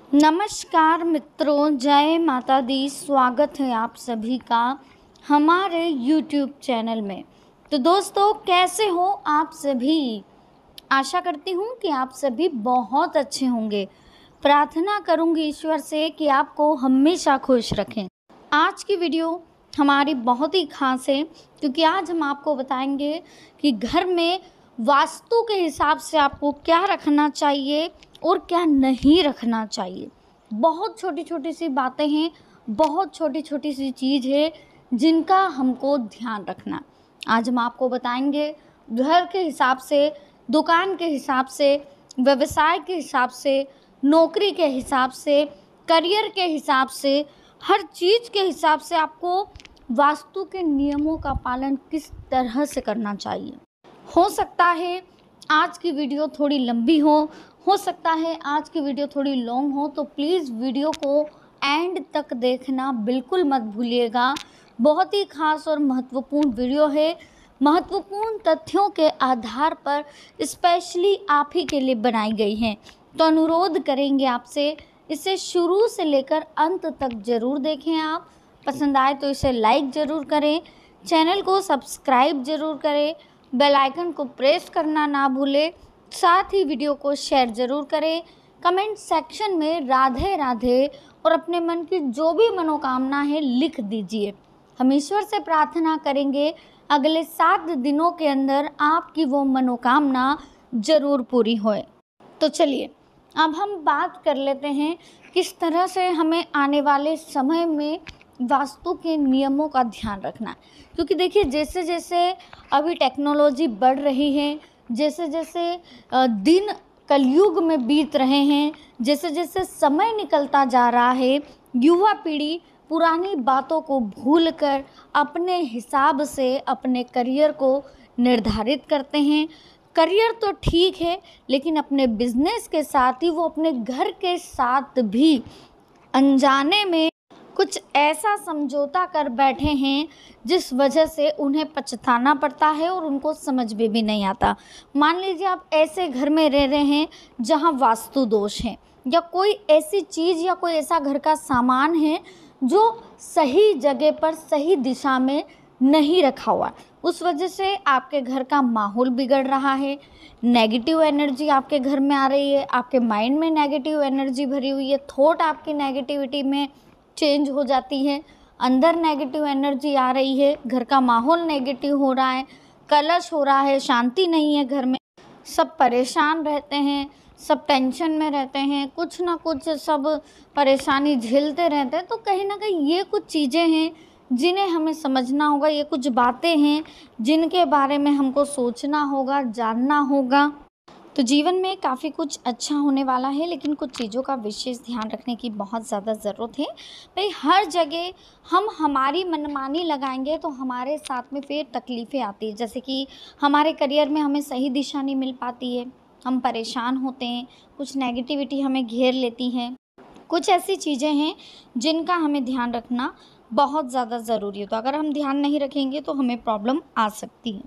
नमस्कार मित्रों, जय माता दी। स्वागत है आप सभी का हमारे YouTube चैनल में। तो दोस्तों, कैसे हो आप सभी? आशा करती हूँ कि आप सभी बहुत अच्छे होंगे। प्रार्थना करूँगी ईश्वर से कि आपको हमेशा खुश रखें। आज की वीडियो हमारी बहुत ही खास है क्योंकि आज हम आपको बताएंगे कि घर में वास्तु के हिसाब से आपको क्या रखना चाहिए और क्या नहीं रखना चाहिए। बहुत छोटी छोटी सी बातें हैं, बहुत छोटी छोटी सी चीज़ है जिनका हमको ध्यान रखना। आज हम आपको बताएंगे घर के हिसाब से, दुकान के हिसाब से, व्यवसाय के हिसाब से, नौकरी के हिसाब से, करियर के हिसाब से, हर चीज़ के हिसाब से आपको वास्तु के नियमों का पालन किस तरह से करना चाहिए। हो सकता है आज की वीडियो थोड़ी लंबी हो सकता है आज की वीडियो थोड़ी लॉन्ग हो, तो प्लीज़ वीडियो को एंड तक देखना बिल्कुल मत भूलिएगा। बहुत ही खास और महत्वपूर्ण वीडियो है। महत्वपूर्ण तथ्यों के आधार पर स्पेशली आप ही के लिए बनाई गई हैं। तो अनुरोध करेंगे आपसे, इसे शुरू से लेकर अंत तक ज़रूर देखें। आप पसंद आए तो इसे लाइक ज़रूर करें, चैनल को सब्सक्राइब ज़रूर करें, बेल आइकन को प्रेस करना ना भूलें, साथ ही वीडियो को शेयर ज़रूर करें। कमेंट सेक्शन में राधे राधे और अपने मन की जो भी मनोकामना है लिख दीजिए। हम ईश्वर से प्रार्थना करेंगे अगले 7 दिनों के अंदर आपकी वो मनोकामना ज़रूर पूरी होए। तो चलिए अब हम बात कर लेते हैं किस तरह से हमें आने वाले समय में वास्तु के नियमों का ध्यान रखना है। क्योंकि देखिए, जैसे जैसे अभी टेक्नोलॉजी बढ़ रही है, जैसे जैसे दिन कलयुग में बीत रहे हैं, जैसे जैसे समय निकलता जा रहा है, युवा पीढ़ी पुरानी बातों को भूलकर अपने हिसाब से अपने करियर को निर्धारित करते हैं। करियर तो ठीक है, लेकिन अपने बिजनेस के साथ ही वो अपने घर के साथ भी अनजाने में कुछ ऐसा समझौता कर बैठे हैं जिस वजह से उन्हें पछताना पड़ता है और उनको समझ में भी नहीं आता। मान लीजिए आप ऐसे घर में रह रहे हैं जहां वास्तु दोष है, या कोई ऐसी चीज़ या कोई ऐसा घर का सामान है जो सही जगह पर सही दिशा में नहीं रखा हुआ। उस वजह से आपके घर का माहौल बिगड़ रहा है, नेगेटिव एनर्जी आपके घर में आ रही है, आपके माइंड में नेगेटिव एनर्जी भरी हुई है, थॉट आपकी नेगेटिविटी में चेंज हो जाती है, अंदर नेगेटिव एनर्जी आ रही है, घर का माहौल नेगेटिव हो रहा है, कलश हो रहा है, शांति नहीं है घर में, सब परेशान रहते हैं, सब टेंशन में रहते हैं, कुछ ना कुछ सब परेशानी झेलते रहते हैं। तो कहीं ना कहीं ये कुछ चीज़ें हैं जिन्हें हमें समझना होगा, ये कुछ बातें हैं जिनके बारे में हमको सोचना होगा, जानना होगा। तो जीवन में काफ़ी कुछ अच्छा होने वाला है, लेकिन कुछ चीज़ों का विशेष ध्यान रखने की बहुत ज़्यादा ज़रूरत है। भाई, हर जगह हम हमारी मनमानी लगाएंगे तो हमारे साथ में फिर तकलीफ़ें आती हैं। जैसे कि हमारे करियर में हमें सही दिशा नहीं मिल पाती है, हम परेशान होते हैं, कुछ नेगेटिविटी हमें घेर लेती हैं। कुछ ऐसी चीज़ें हैं जिनका हमें ध्यान रखना बहुत ज़्यादा ज़रूरी है। तो अगर हम ध्यान नहीं रखेंगे तो हमें प्रॉब्लम आ सकती है।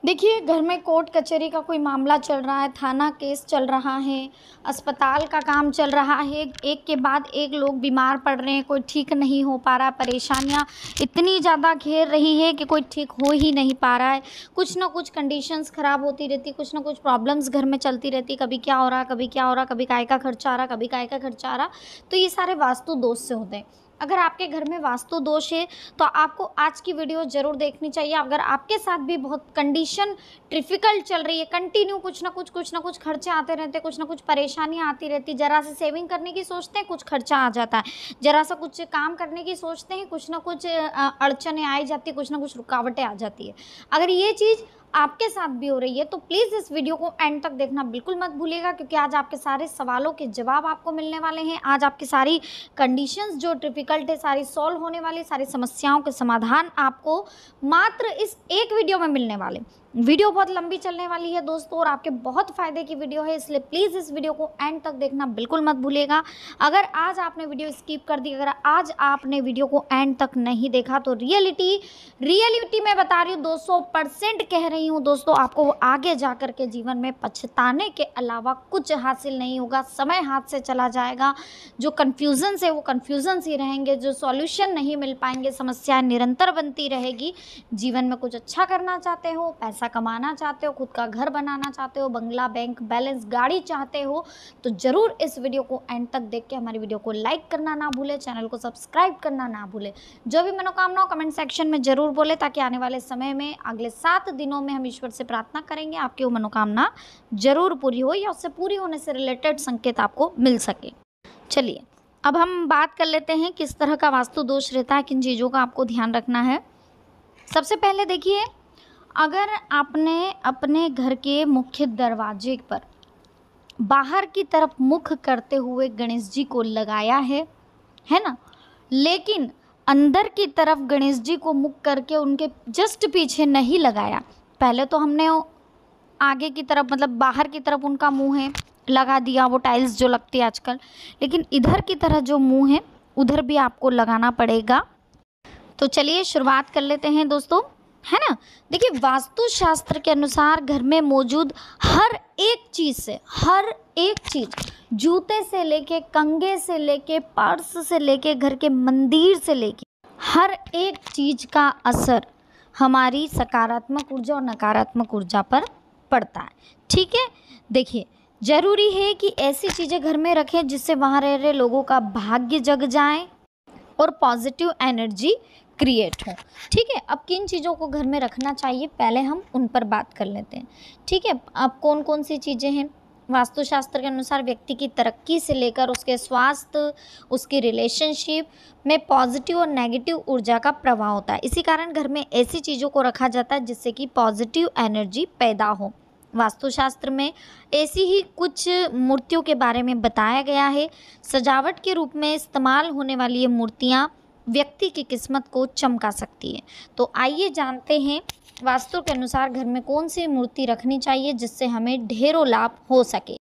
देखिए, घर में कोर्ट कचहरी का कोई मामला चल रहा है, थाना केस चल रहा है, अस्पताल का काम चल रहा है, एक के बाद एक लोग बीमार पड़ रहे हैं, कोई ठीक नहीं हो पा रहा, परेशानियां इतनी ज़्यादा घेर रही है कि कोई ठीक हो ही नहीं पा रहा है। कुछ ना कुछ कंडीशंस ख़राब होती रहती, कुछ ना कुछ प्रॉब्लम्स घर में चलती रहती, कभी क्या हो रहा, कभी क्या हो रहा, कभी काय का खर्चा आ रहा, कभी काय का खर्चा आ रहा। तो ये सारे वास्तु दोष से होते हैं। अगर आपके घर में वास्तु दोष है तो आपको आज की वीडियो ज़रूर देखनी चाहिए। अगर आपके साथ भी बहुत कंडीशन डिफ़िकल्ट चल रही है, कंटिन्यू कुछ ना कुछ खर्चे आते रहते, कुछ ना कुछ परेशानियां आती रहती, ज़रा से सेविंग करने की सोचते हैं, कुछ खर्चा आ जाता है, ज़रा सा कुछ काम करने की सोचते हैं, कुछ ना कुछ अड़चनें आई जाती, कुछ ना कुछ रुकावटें आ जाती है। अगर ये चीज़ आपके साथ भी हो रही है तो प्लीज़ इस वीडियो को एंड तक देखना बिल्कुल मत भूलिएगा, क्योंकि आज आपके सारे सवालों के जवाब आपको मिलने वाले हैं। आज आपकी सारी कंडीशंस जो डिफ़िकल्ट है सारी सॉल्व होने वाली, सारी समस्याओं के समाधान आपको मात्र इस एक वीडियो में मिलने वाले। वीडियो बहुत लंबी चलने वाली है दोस्तों और आपके बहुत फ़ायदे की वीडियो है, इसलिए प्लीज़ इस वीडियो को एंड तक देखना बिल्कुल मत भूलिएगा। अगर आज आपने वीडियो स्किप कर दी, अगर आज आपने वीडियो को एंड तक नहीं देखा तो रियलिटी मैं बता रही हूँ 200% कह रही रही हूँ दोस्तों, आपको आगे जा कर के जीवन में पछताने के अलावा कुछ हासिल नहीं होगा। समय हाथ से चला जाएगा, जो कन्फ्यूज़न्स है वो कन्फ्यूज़न्स ही रहेंगे, जो सॉल्यूशन नहीं मिल पाएंगे, समस्याएं निरंतर बनती रहेगी। जीवन में कुछ अच्छा करना चाहते हो, पैसा कमाना चाहते हो, खुद का घर बनाना चाहते हो, बंगला, बैंक बैलेंस, गाड़ी चाहते हो, तो ज़रूर इस वीडियो को एंड तक देख के हमारी वीडियो को लाइक करना ना भूलें, चैनल को सब्सक्राइब करना ना भूलें। जो भी मनोकामना हो कमेंट सेक्शन में ज़रूर बोले, ताकि आने वाले समय में अगले 7 दिनों में हम ईश्वर से प्रार्थना करेंगे आपकी वो मनोकामना जरूर पूरी हो या उससे पूरी होने से रिलेटेड संकेत आपको मिल सके। चलिए अब हम बात कर लेते हैं किस तरह का वास्तु दोष रहता है, किन चीज़ों का आपको ध्यान रखना है। सबसे पहले देखिए, अगर आपने अपने घर के मुख्य दरवाजे पर बाहर की तरफ मुख करते हुए गणेश जी को लगाया है ना, लेकिन अंदर की तरफ गणेश जी को मुख करके उनके जस्ट पीछे नहीं लगाया, पहले तो हमने आगे की तरफ मतलब बाहर की तरफ उनका मुंह है लगा दिया, वो टाइल्स जो लगती है आजकल, लेकिन इधर की तरह जो मुंह है उधर भी आपको लगाना पड़ेगा। तो चलिए शुरुआत कर लेते हैं दोस्तों, है ना। देखिए, वास्तुशास्त्र के अनुसार घर में मौजूद हर एक चीज़ से, हर एक चीज़, जूते से लेके, कंघे से लेके, पर्स से लेके, घर के मंदिर से लेके, हर एक चीज़ का असर हमारी सकारात्मक ऊर्जा और नकारात्मक ऊर्जा पर पड़ता है। ठीक है, देखिए ज़रूरी है कि ऐसी चीज़ें घर में रखें जिससे वहाँ रह रहे लोगों का भाग्य जग जाए और पॉजिटिव एनर्जी क्रिएट हो। ठीक है, अब किन चीज़ों को घर में रखना चाहिए पहले हम उन पर बात कर लेते हैं। ठीक है, अब कौन कौन सी चीज़ें हैं। वास्तुशास्त्र के अनुसार व्यक्ति की तरक्की से लेकर उसके स्वास्थ्य, उसकी रिलेशनशिप में पॉजिटिव और नेगेटिव ऊर्जा का प्रभाव होता है। इसी कारण घर में ऐसी चीज़ों को रखा जाता है जिससे कि पॉजिटिव एनर्जी पैदा हो। वास्तुशास्त्र में ऐसी ही कुछ मूर्तियों के बारे में बताया गया है। सजावट के रूप में इस्तेमाल होने वाली ये मूर्तियाँ व्यक्ति की किस्मत को चमका सकती है। तो आइए जानते हैं वास्तु के अनुसार घर में कौन सी मूर्ति रखनी चाहिए जिससे हमें ढेरों लाभ हो सके।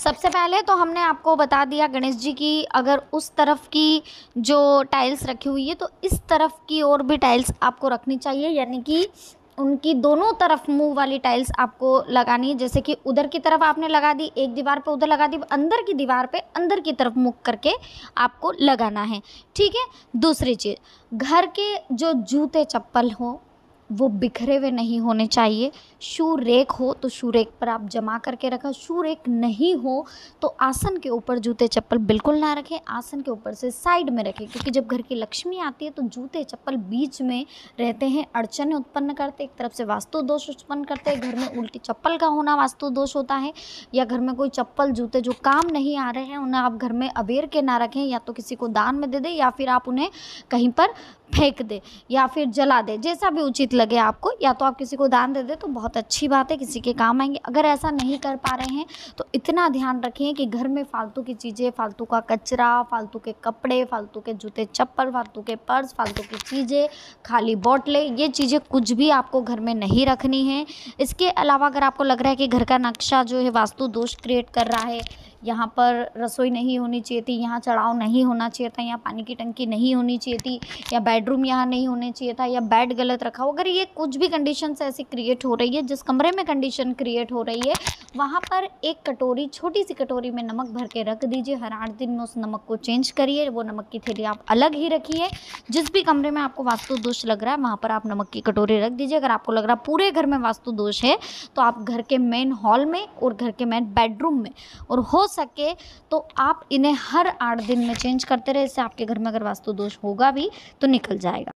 सबसे पहले तो हमने आपको बता दिया गणेश जी की अगर उस तरफ की जो टाइल्स रखी हुई है तो इस तरफ की और भी टाइल्स आपको रखनी चाहिए, यानी कि उनकी दोनों तरफ मुंह वाली टाइल्स आपको लगानी है। जैसे कि उधर की तरफ आपने लगा दी, एक दीवार पे उधर लगा दी, अंदर की दीवार पे अंदर की तरफ मुख करके आपको लगाना है। ठीक है, दूसरी चीज़, घर के जो जूते चप्पल हो वो बिखरे हुए नहीं होने चाहिए। शू रेक हो तो शू रेक पर आप जमा करके रखें, शू रेक नहीं हो तो आसन के ऊपर जूते चप्पल बिल्कुल ना रखें, आसन के ऊपर से साइड में रखें, क्योंकि जब घर की लक्ष्मी आती है तो जूते चप्पल बीच में रहते हैं, अड़चने उत्पन्न करते, एक तरफ से वास्तु दोष उत्पन्न करते हैं। घर में उल्टी चप्पल का होना वास्तु दोष होता है, या घर में कोई चप्पल जूते जो काम नहीं आ रहे हैं उन्हें आप घर में अबेर के ना रखें, या तो किसी को दान में दे दें या फिर आप उन्हें कहीं पर फेंक दे या फिर जला दे, जैसा भी उचित लगे आपको, या तो आप किसी को दान दे दे तो बहुत अच्छी बात है, किसी के काम आएंगे। अगर ऐसा नहीं कर पा रहे हैं तो इतना ध्यान रखें कि घर में फालतू की चीज़ें, फालतू का कचरा, फालतू के कपड़े, फालतू के जूते चप्पल, फालतू के पर्स, फालतू की चीज़ें, खाली बोतलें, ये चीज़ें कुछ भी आपको घर में नहीं रखनी है। इसके अलावा अगर आपको लग रहा है कि घर का नक्शा जो है वास्तु दोष क्रिएट कर रहा है, यहाँ पर रसोई नहीं होनी चाहिए थी, यहाँ चढ़ाव नहीं होना चाहिए था, यहाँ पानी की टंकी नहीं होनी चाहिए थी, या बेडरूम यहाँ नहीं होने चाहिए था, या बेड गलत रखा हो, अगर ये कुछ भी कंडीशन ऐसी क्रिएट हो रही है, जिस कमरे में कंडीशन क्रिएट हो रही है वहाँ पर एक कटोरी, छोटी सी कटोरी में नमक भर के रख दीजिए। हर 8 दिन में उस नमक को चेंज करिए, वो नमक की थैली आप अलग ही रखिए। जिस भी कमरे में आपको वास्तु दोष लग रहा है वहाँ पर आप नमक की कटोरी रख दीजिए। अगर आपको लग रहा है पूरे घर में वास्तु दोष है तो आप घर के मेन हॉल में और घर के मेन बेडरूम में, और हो सके तो आप इन्हें हर 8 दिन में चेंज करते रहे। इससे आपके घर में अगर वास्तु दोष होगा भी तो निकल जाएगा।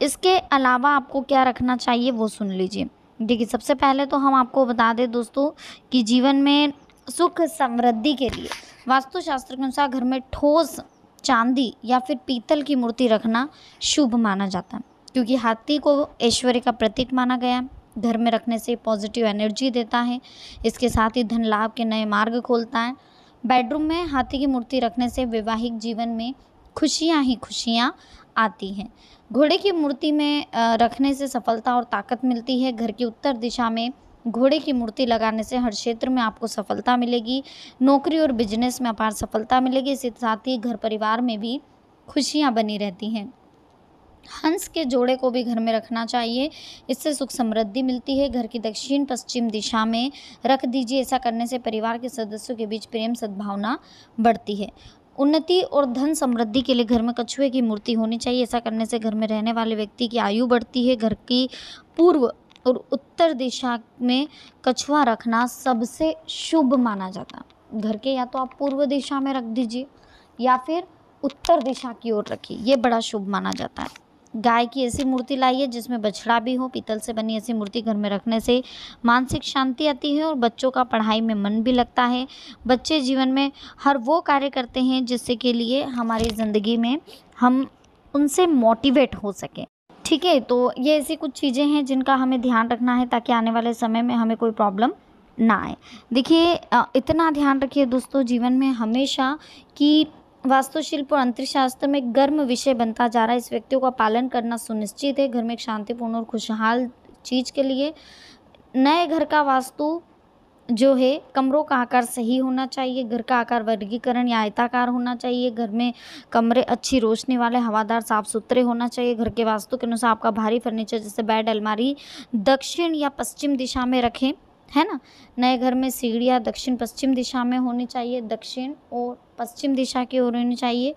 इसके अलावा आपको क्या रखना चाहिए वो सुन लीजिए। देखिए, सबसे पहले तो हम आपको बता दें दोस्तों कि जीवन में सुख समृद्धि के लिए वास्तुशास्त्र के अनुसार घर में ठोस चांदी या फिर पीतल की मूर्ति रखना शुभ माना जाता है, क्योंकि हाथी को ऐश्वर्य का प्रतीक माना गया है। घर में रखने से पॉजिटिव एनर्जी देता है, इसके साथ ही धन लाभ के नए मार्ग खोलता है। बेडरूम में हाथी की मूर्ति रखने से वैवाहिक जीवन में खुशियाँ ही खुशियाँ आती हैं। घोड़े की मूर्ति में रखने से सफलता और ताकत मिलती है। घर की उत्तर दिशा में घोड़े की मूर्ति लगाने से हर क्षेत्र में आपको सफलता मिलेगी। नौकरी और बिजनेस में अपार सफलता मिलेगी। इसके साथ ही घर परिवार में भी खुशियाँ बनी रहती हैं। हंस के जोड़े को भी घर में रखना चाहिए, इससे सुख समृद्धि मिलती है। घर की दक्षिण पश्चिम दिशा में रख दीजिए, ऐसा करने से परिवार के सदस्यों के बीच प्रेम सद्भावना बढ़ती है। उन्नति और धन समृद्धि के लिए घर में कछुए की मूर्ति होनी चाहिए, ऐसा करने से घर में रहने वाले व्यक्ति की आयु बढ़ती है। घर की पूर्व और उत्तर दिशा में कछुआ रखना सबसे शुभ माना जाता है। घर के या तो आप पूर्व दिशा में रख दीजिए या फिर उत्तर दिशा की ओर रखिए, ये बड़ा शुभ माना जाता है। गाय की ऐसी मूर्ति लाइए जिसमें बछड़ा भी हो। पीतल से बनी ऐसी मूर्ति घर में रखने से मानसिक शांति आती है और बच्चों का पढ़ाई में मन भी लगता है। बच्चे जीवन में हर वो कार्य करते हैं जिससे के लिए हमारी ज़िंदगी में हम उनसे मोटिवेट हो सकें। ठीक है, तो ये ऐसी कुछ चीज़ें हैं जिनका हमें ध्यान रखना है ताकि आने वाले समय में हमें कोई प्रॉब्लम ना आए। देखिए, इतना ध्यान रखिए दोस्तों जीवन में हमेशा कि वास्तुशिल्प और अंतरिक्ष शास्त्र में गर्म विषय बनता जा रहा है, इस व्यक्तियों का पालन करना सुनिश्चित है। घर में एक शांतिपूर्ण और खुशहाल चीज़ के लिए नए घर का वास्तु जो है, कमरों का आकार सही होना चाहिए। घर का आकार वर्गीकरण या आयताकार होना चाहिए। घर में कमरे अच्छी रोशनी वाले, हवादार, साफ सुथरे होना चाहिए। घर के वास्तु के अनुसार आपका भारी फर्नीचर जैसे बेड, अलमारी दक्षिण या पश्चिम दिशा में रखें, है ना। नए घर में सीढ़ियाँ दक्षिण पश्चिम दिशा में होनी चाहिए, दक्षिण और पश्चिम दिशा की ओर होनी चाहिए।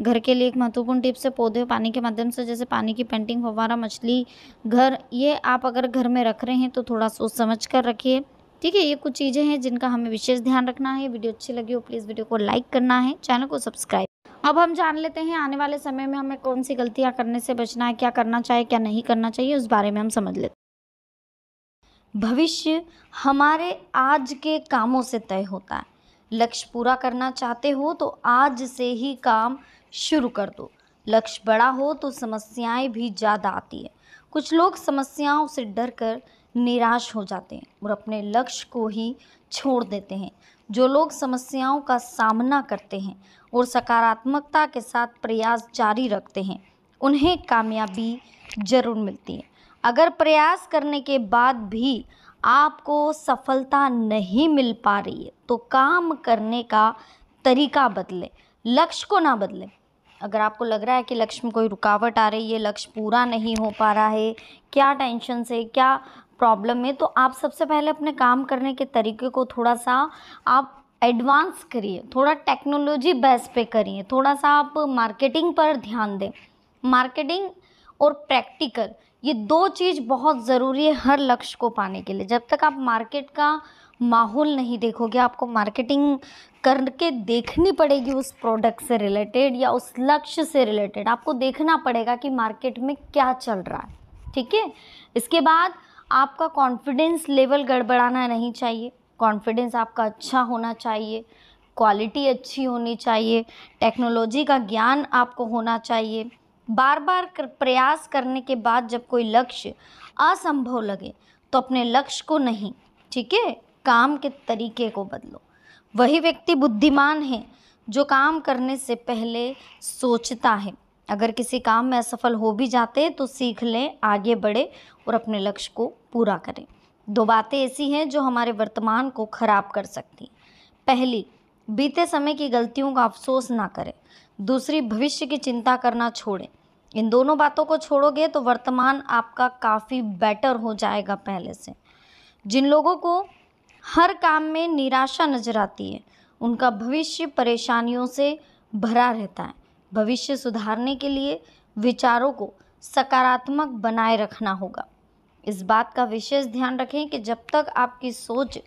घर के लिए एक महत्वपूर्ण टिप्स है, पौधे पानी के माध्यम से, जैसे पानी की पेंटिंग, फव्वारा, मछली घर, ये आप अगर घर में रख रहे हैं तो थोड़ा सोच समझ कर रखिए। ठीक है, ये कुछ चीज़ें हैं जिनका हमें विशेष ध्यान रखना है। वीडियो अच्छी लगी हो प्लीज़ वीडियो को लाइक करना है, चैनल को सब्सक्राइब। अब हम जान लेते हैं आने वाले समय में हमें कौन सी गलतियाँ करने से बचना है, क्या करना चाहिए क्या नहीं करना चाहिए, उस बारे में हम समझ लेते हैं। भविष्य हमारे आज के कामों से तय होता है। लक्ष्य पूरा करना चाहते हो तो आज से ही काम शुरू कर दो। लक्ष्य बड़ा हो तो समस्याएं भी ज़्यादा आती है। कुछ लोग समस्याओं से डरकर निराश हो जाते हैं और अपने लक्ष्य को ही छोड़ देते हैं। जो लोग समस्याओं का सामना करते हैं और सकारात्मकता के साथ प्रयास जारी रखते हैं, उन्हें कामयाबी जरूर मिलती है। अगर प्रयास करने के बाद भी आपको सफलता नहीं मिल पा रही है तो काम करने का तरीका बदलें, लक्ष्य को ना बदलें। अगर आपको लग रहा है कि लक्ष्य में कोई रुकावट आ रही है, लक्ष्य पूरा नहीं हो पा रहा है, क्या टेंशन से, क्या प्रॉब्लम है, तो आप सबसे पहले अपने काम करने के तरीके को थोड़ा सा आप एडवांस करिए, थोड़ा टेक्नोलॉजी बेस पे करिए, थोड़ा सा आप मार्केटिंग पर ध्यान दें। मार्केटिंग और प्रैक्टिकल, ये दो चीज़ बहुत ज़रूरी है हर लक्ष्य को पाने के लिए। जब तक आप मार्केट का माहौल नहीं देखोगे, आपको मार्केटिंग करके देखनी पड़ेगी उस प्रोडक्ट से रिलेटेड या उस लक्ष्य से रिलेटेड। आपको देखना पड़ेगा कि मार्केट में क्या चल रहा है, ठीक है। इसके बाद आपका कॉन्फिडेंस लेवल गड़बड़ाना नहीं चाहिए। कॉन्फिडेंस आपका अच्छा होना चाहिए, क्वालिटी अच्छी होनी चाहिए, टेक्नोलॉजी का ज्ञान आपको होना चाहिए। बार बार प्रयास करने के बाद जब कोई लक्ष्य असंभव लगे तो अपने लक्ष्य को नहीं, ठीक है, काम के तरीके को बदलो। वही व्यक्ति बुद्धिमान है जो काम करने से पहले सोचता है। अगर किसी काम में असफल हो भी जाते हैं तो सीख लें, आगे बढ़े और अपने लक्ष्य को पूरा करें। दो बातें ऐसी हैं जो हमारे वर्तमान को खराब कर सकती हैं। पहली, बीते समय की गलतियों का अफसोस ना करें। दूसरी, भविष्य की चिंता करना छोड़ें। इन दोनों बातों को छोड़ोगे तो वर्तमान आपका काफ़ी बेटर हो जाएगा पहले से। जिन लोगों को हर काम में निराशा नजर आती है, उनका भविष्य परेशानियों से भरा रहता है। भविष्य सुधारने के लिए विचारों को सकारात्मक बनाए रखना होगा। इस बात का विशेष ध्यान रखें कि जब तक आपकी सोच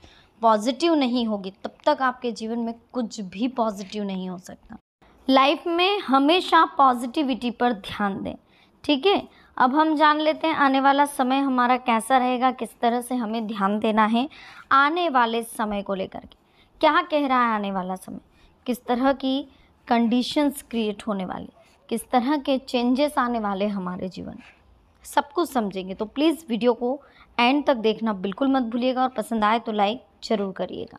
पॉजिटिव नहीं होगी तब तक आपके जीवन में कुछ भी पॉजिटिव नहीं हो सकता। लाइफ में हमेशा पॉजिटिविटी पर ध्यान दें, ठीक है। अब हम जान लेते हैं आने वाला समय हमारा कैसा रहेगा, किस तरह से हमें ध्यान देना है आने वाले समय को लेकर के। क्या कह रहा है आने वाला समय, किस तरह की कंडीशंस क्रिएट होने वाली, किस तरह के चेंजेस आने वाले हमारे जीवन में, सब कुछ समझेंगे। तो प्लीज़ वीडियो को एंड तक देखना बिल्कुल मत भूलिएगा और पसंद आए तो लाइक ज़रूर करिएगा।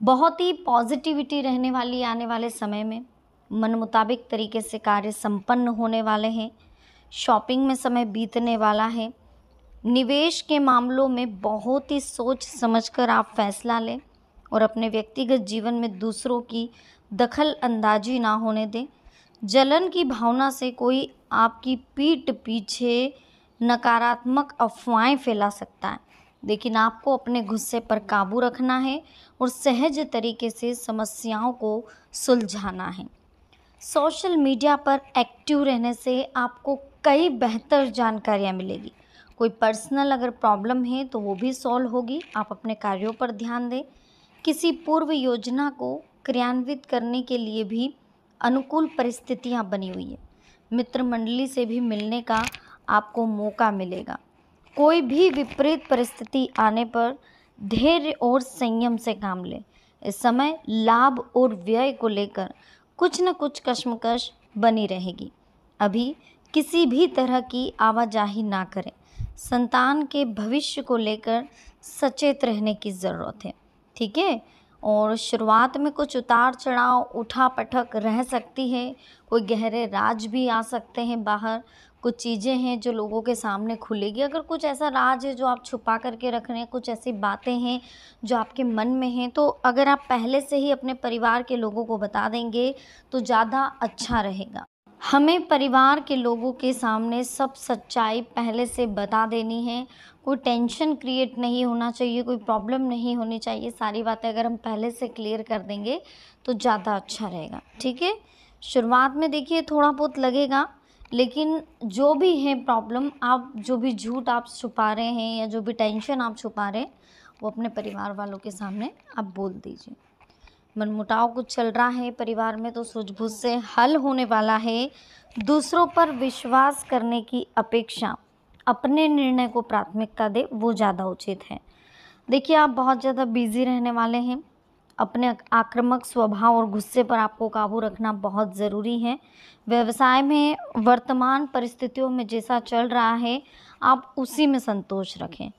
बहुत ही पॉजिटिविटी रहने वाली आने वाले समय में, मन मुताबिक तरीके से कार्य संपन्न होने वाले हैं। शॉपिंग में समय बीतने वाला है। निवेश के मामलों में बहुत ही सोच समझकर आप फैसला लें और अपने व्यक्तिगत जीवन में दूसरों की दखल अंदाजी ना होने दें। जलन की भावना से कोई आपकी पीठ पीछे नकारात्मक अफवाहें फैला सकता है, लेकिन आपको अपने गुस्से पर काबू रखना है और सहज तरीके से समस्याओं को सुलझाना है। सोशल मीडिया पर एक्टिव रहने से आपको कई बेहतर जानकारियाँ मिलेगी। कोई पर्सनल अगर प्रॉब्लम है तो वो भी सॉल्व होगी। आप अपने कार्यों पर ध्यान दें। किसी पूर्व योजना को क्रियान्वित करने के लिए भी अनुकूल परिस्थितियाँ बनी हुई है। मित्र मंडली से भी मिलने का आपको मौका मिलेगा। कोई भी विपरीत परिस्थिति आने पर धैर्य और संयम से काम लें। इस समय लाभ और व्यय को लेकर कुछ न कुछ कश्मकश बनी रहेगी। अभी किसी भी तरह की आवाजाही ना करें। संतान के भविष्य को लेकर सचेत रहने की ज़रूरत है, ठीक है। और शुरुआत में कुछ उतार चढ़ाव, उठा पटक रह सकती है। कोई गहरे राज भी आ सकते हैं बाहर। कुछ चीज़ें हैं जो लोगों के सामने खुलेगी। अगर कुछ ऐसा राज है जो आप छुपा करके रख रहे हैं, कुछ ऐसी बातें हैं जो आपके मन में हैं, तो अगर आप पहले से ही अपने परिवार के लोगों को बता देंगे तो ज़्यादा अच्छा रहेगा। हमें परिवार के लोगों के सामने सब सच्चाई पहले से बता देनी है। कोई टेंशन क्रिएट नहीं होना चाहिए, कोई प्रॉब्लम नहीं होनी चाहिए। सारी बातें अगर हम पहले से क्लियर कर देंगे तो ज़्यादा अच्छा रहेगा, ठीक है। शुरुआत में देखिए थोड़ा बहुत लगेगा, लेकिन जो भी है प्रॉब्लम, आप जो भी झूठ आप छुपा रहे हैं या जो भी टेंशन आप छुपा रहे हैं, वो अपने परिवार वालों के सामने आप बोल दीजिए। मनमुटाव कुछ चल रहा है परिवार में तो सूझबूझ से हल होने वाला है। दूसरों पर विश्वास करने की अपेक्षा अपने निर्णय को प्राथमिकता दें, वो ज़्यादा उचित है। देखिए आप बहुत ज़्यादा बिजी रहने वाले हैं। अपने आक्रामक स्वभाव और गुस्से पर आपको काबू रखना बहुत ज़रूरी है। व्यवसाय में वर्तमान परिस्थितियों में जैसा चल रहा है आप उसी में संतोष रखें।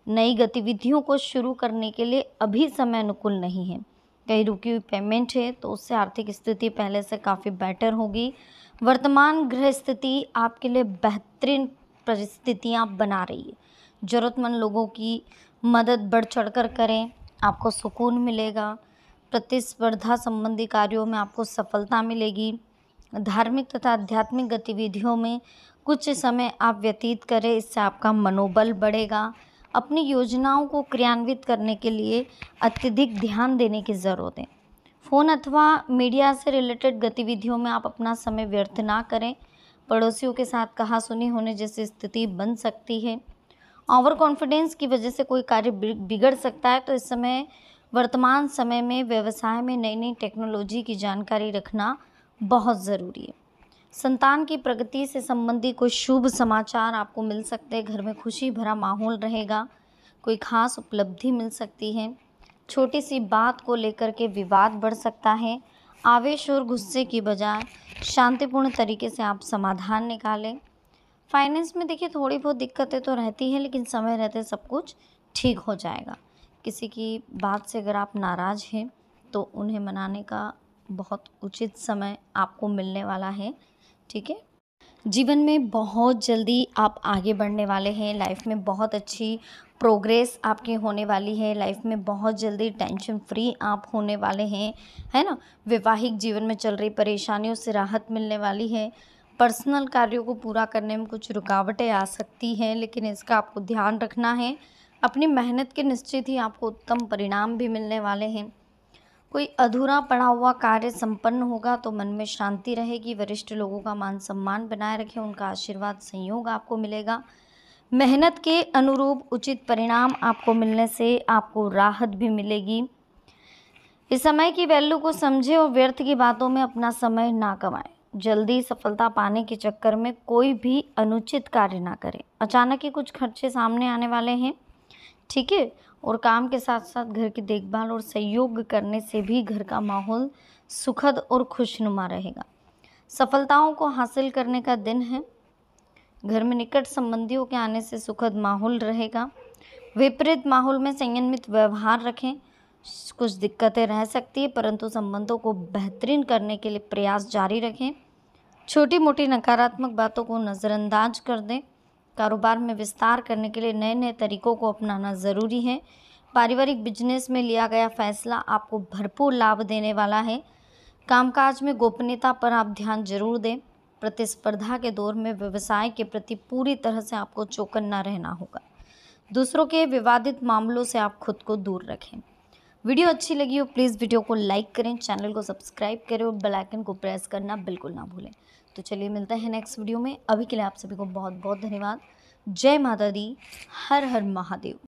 नई गतिविधियों को शुरू करने के लिए अभी समय अनुकूल नहीं है। कहीं रुकी हुई पेमेंट है तो उससे आर्थिक स्थिति पहले से काफ़ी बेटर होगी। वर्तमान गृह स्थिति आपके लिए बेहतरीन परिस्थितियाँ बना रही है। ज़रूरतमंद लोगों की मदद बढ़ चढ़कर करें, आपको सुकून मिलेगा। प्रतिस्पर्धा संबंधी कार्यों में आपको सफलता मिलेगी। धार्मिक तथा आध्यात्मिक गतिविधियों में कुछ समय आप व्यतीत करें, इससे आपका मनोबल बढ़ेगा। अपनी योजनाओं को क्रियान्वित करने के लिए अत्यधिक ध्यान देने की ज़रूरत है। फ़ोन अथवा मीडिया से रिलेटेड गतिविधियों में आप अपना समय व्यर्थ ना करें। पड़ोसियों के साथ कहा-सुनी होने जैसी स्थिति बन सकती है। ओवर कॉन्फिडेंस की वजह से कोई कार्य बिगड़ सकता है, तो इस समय वर्तमान समय में व्यवसाय में नई-नई टेक्नोलॉजी की जानकारी रखना बहुत ज़रूरी है। संतान की प्रगति से संबंधित कोई शुभ समाचार आपको मिल सकते हैं। घर में खुशी भरा माहौल रहेगा। कोई खास उपलब्धि मिल सकती है। छोटी सी बात को लेकर के विवाद बढ़ सकता है। आवेश और गुस्से की बजाय शांतिपूर्ण तरीके से आप समाधान निकालें। फाइनेंस में देखिए थोड़ी बहुत दिक्कतें तो रहती हैं, लेकिन समय रहते सब कुछ ठीक हो जाएगा। किसी की बात से अगर आप नाराज़ हैं तो उन्हें मनाने का बहुत उचित समय आपको मिलने वाला है, ठीक है। जीवन में बहुत जल्दी आप आगे बढ़ने वाले हैं। लाइफ में बहुत अच्छी प्रोग्रेस आपकी होने वाली है। लाइफ में बहुत जल्दी टेंशन फ्री आप होने वाले हैं, है ना। वैवाहिक जीवन में चल रही परेशानियों से राहत मिलने वाली है। पर्सनल कार्यों को पूरा करने में कुछ रुकावटें आ सकती हैं, लेकिन इसका आपको ध्यान रखना है। अपनी मेहनत के निश्चित ही आपको उत्तम परिणाम भी मिलने वाले हैं। कोई अधूरा पड़ा हुआ कार्य संपन्न होगा तो मन में शांति रहेगी। वरिष्ठ लोगों का मान सम्मान बनाए रखें, उनका आशीर्वाद संयोग आपको मिलेगा। मेहनत के अनुरूप उचित परिणाम आपको मिलने से आपको राहत भी मिलेगी। इस समय की वैल्यू को समझें और व्यर्थ की बातों में अपना समय ना गंवाएं। जल्दी सफलता पाने के चक्कर में कोई भी अनुचित कार्य ना करें। अचानक ही कुछ खर्चे सामने आने वाले हैं, ठीक है। और काम के साथ साथ घर की देखभाल और सहयोग करने से भी घर का माहौल सुखद और खुशनुमा रहेगा। सफलताओं को हासिल करने का दिन है। घर में निकट संबंधियों के आने से सुखद माहौल रहेगा। विपरीत माहौल में संयमित व्यवहार रखें। कुछ दिक्कतें रह सकती है, परंतु संबंधों को बेहतरीन करने के लिए प्रयास जारी रखें। छोटी मोटी नकारात्मक बातों को नज़रअंदाज कर दें। कारोबार में विस्तार करने के लिए नए नए तरीकों को अपनाना ज़रूरी है। पारिवारिक बिजनेस में लिया गया फैसला आपको भरपूर लाभ देने वाला है। कामकाज में गोपनीयता पर आप ध्यान जरूर दें। प्रतिस्पर्धा के दौर में व्यवसाय के प्रति पूरी तरह से आपको चौकन्ना रहना होगा। दूसरों के विवादित मामलों से आप खुद को दूर रखें। वीडियो अच्छी लगी हो प्लीज़ वीडियो को लाइक करें, चैनल को सब्सक्राइब करें और बेल आइकन को प्रेस करना बिल्कुल ना भूलें। तो चलिए मिलते हैं नेक्स्ट वीडियो में। अभी के लिए आप सभी को बहुत बहुत धन्यवाद। जय माता दी, हर हर महादेव।